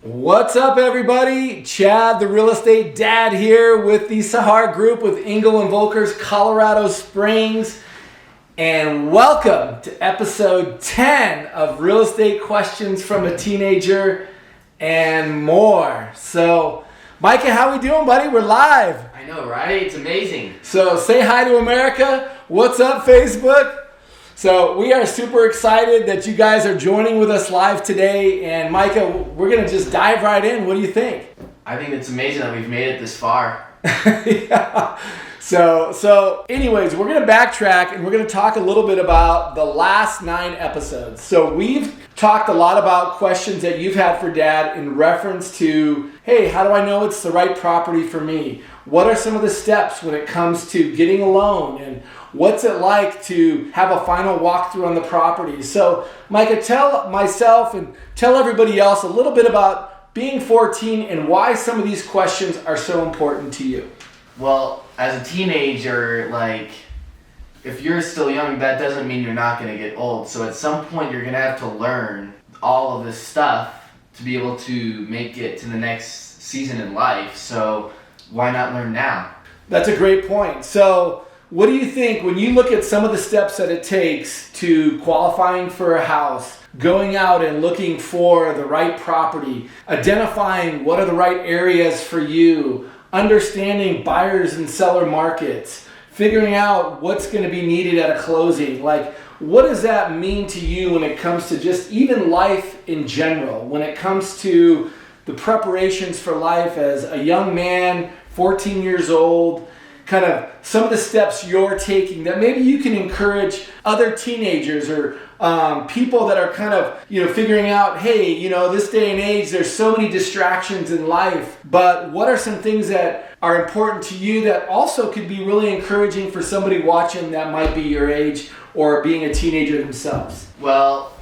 What's up, everybody? Chad, the real estate dad here with the Sahar Group with Engel and Volkers, Colorado Springs. And welcome to episode 10 of Real Estate Questions from a Teenager and More. So, Micah, how we doing, buddy? We're live. I know, right? It's amazing. So, say hi to America. What's up, Facebook? So we are super excited that you guys are joining with us live today. And Micah, we're going to just dive right in. What do you think? I think it's amazing that we've made it this far. Yeah. So anyways, we're going to backtrack and we're going to talk a little bit about the last 9 episodes. So we've talked a lot about questions that you've had for Dad in reference to, hey, how do I know it's the right property for me? What are some of the steps when it comes to getting a loan? And what's it like to have a final walkthrough on the property? So, Micah, tell myself and tell everybody else a little bit about being 14 and why some of these questions are so important to you. Well, as a teenager, if you're still young, that doesn't mean you're not going to get old. So at some point, you're going to have to learn all of this stuff to be able to make it to the next season in life. So why not learn now? That's a great point. So what do you think when you look at some of the steps that it takes to qualifying for a house, going out and looking for the right property, identifying what are the right areas for you, understanding buyers and seller markets, figuring out what's going to be needed at a closing? What does that mean to you when it comes to just even life in general, when it comes to the preparations for life as a young man, 14 years old, kind of some of the steps you're taking that maybe you can encourage other teenagers or people that are kind of, figuring out, hey, this day and age, there's so many distractions in life, but what are some things that are important to you that also could be really encouraging for somebody watching that might be your age or being a teenager themselves? Well,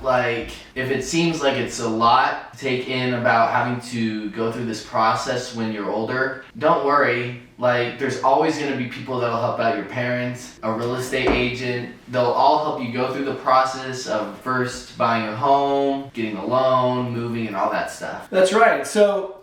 if it seems like it's a lot to take in about having to go through this process when you're older, don't worry. There's always going to be people that'll help out, your parents, a real estate agent. They'll all help you go through the process of first buying a home, getting a loan, moving, and all that stuff. That's right. So,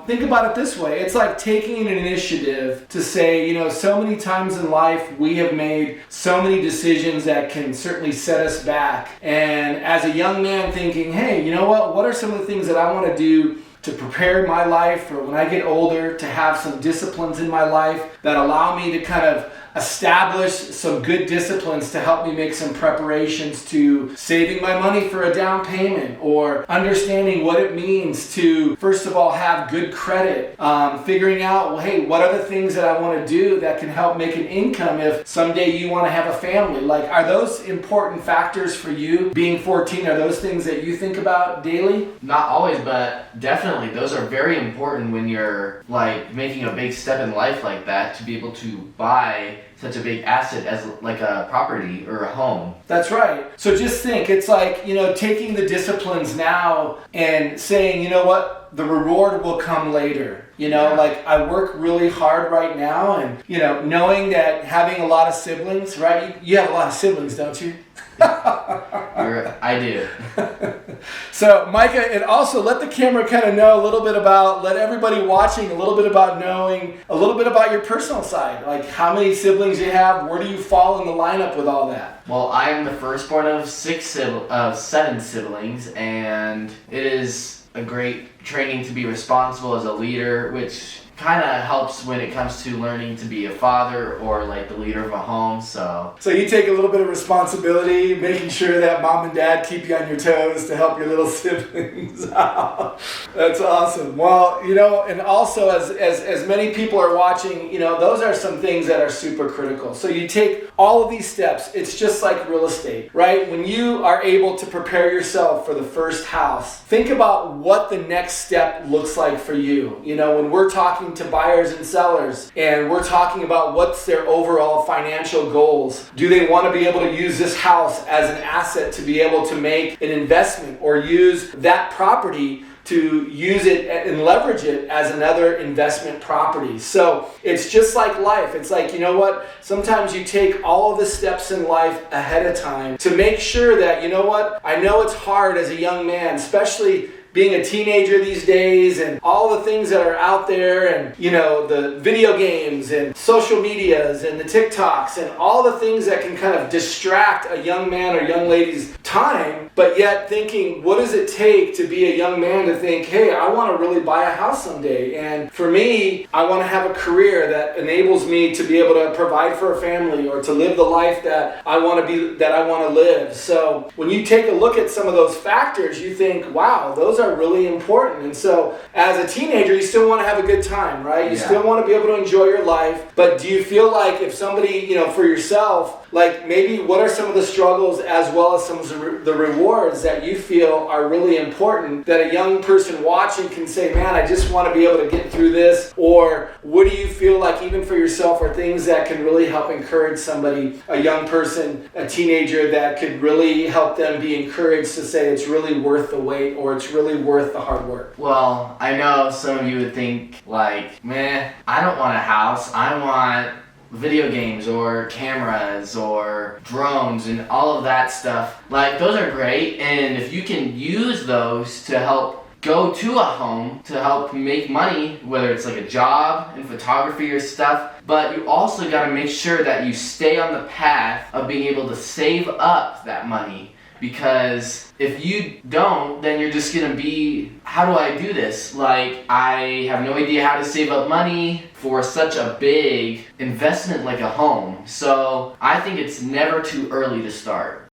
think about it this way. It's like taking an initiative to say, so many times in life we have made so many decisions that can certainly set us back. And as a young man thinking, hey, what are some of the things that I want to do to prepare my life for when I get older, to have some disciplines in my life that allow me to kind of establish some good disciplines to help me make some preparations to saving my money for a down payment, or understanding what it means to, first of all, have good credit, figuring out, well, hey, what are the things that I want to do that can help make an income if someday you want to have a family? Are those important factors for you being 14? Are those things that you think about daily? Not always, but definitely those are very important when you're making a big step in life like that, to be able to buy such a big asset as a property or a home. That's right. So just think, it's taking the disciplines now and saying, the reward will come later. I work really hard right now, and, knowing that having a lot of siblings, right? You have a lot of siblings, don't you? I do. So, Micah, and also let the camera kind of know a little bit about, let everybody watching a little bit about knowing a little bit about your personal side. How many siblings you have, where do you fall in the lineup with all that? Well, I'm the firstborn of 7 siblings, and it is a great training to be responsible as a leader, which kind of helps when it comes to learning to be a father or the leader of a home. So you take a little bit of responsibility, making sure that mom and dad keep you on your toes to help your little siblings out. That's awesome. Well, and also as many people are watching, those are some things that are super critical. So you take all of these steps. It's just like real estate, right? When you are able to prepare yourself for the first house, think about what the next step looks like for you. When we're talking to buyers and sellers and we're talking about what's their overall financial goals, do they want to be able to use this house as an asset to be able to make an investment, or use that property to use it and leverage it as another investment property. So it's just like life. It's like, you know what? Sometimes you take all of the steps in life ahead of time to make sure that, you know what? I know it's hard as a young man, especially being a teenager these days and all the things that are out there, and the video games and social medias and the TikToks and all the things that can kind of distract a young man or young lady's time, but yet thinking, what does it take to be a young man to think, hey, I want to really buy a house someday? And for me, I want to have a career that enables me to be able to provide for a family or to live the life that I want to live. So when you take a look at some of those factors, you think, wow, those are really important. And so as a teenager, you still want to have a good time, right? You still want to be able to enjoy your life. But do you feel like if somebody, for yourself, like maybe what are some of the struggles as well as some of the rewards that you feel are really important that a young person watching can say, man, I just want to be able to get through this? Or what do you feel like even for yourself are things that can really help encourage somebody, a young person, a teenager, that could really help them be encouraged to say it's really worth the wait or it's really worth the hard work? Well, I know some of you would think like, man, I don't want a house. I want video games or cameras or drones and all of that stuff. Like, those are great, and if you can use those to help go to a home to help make money, whether it's like a job in photography or stuff, but you also got to make sure that you stay on the path of being able to save up that money. Because if you don't, then you're just gonna be, how do I do this? Like, I have no idea how to save up money for such a big investment like a home. So I think it's never too early to start.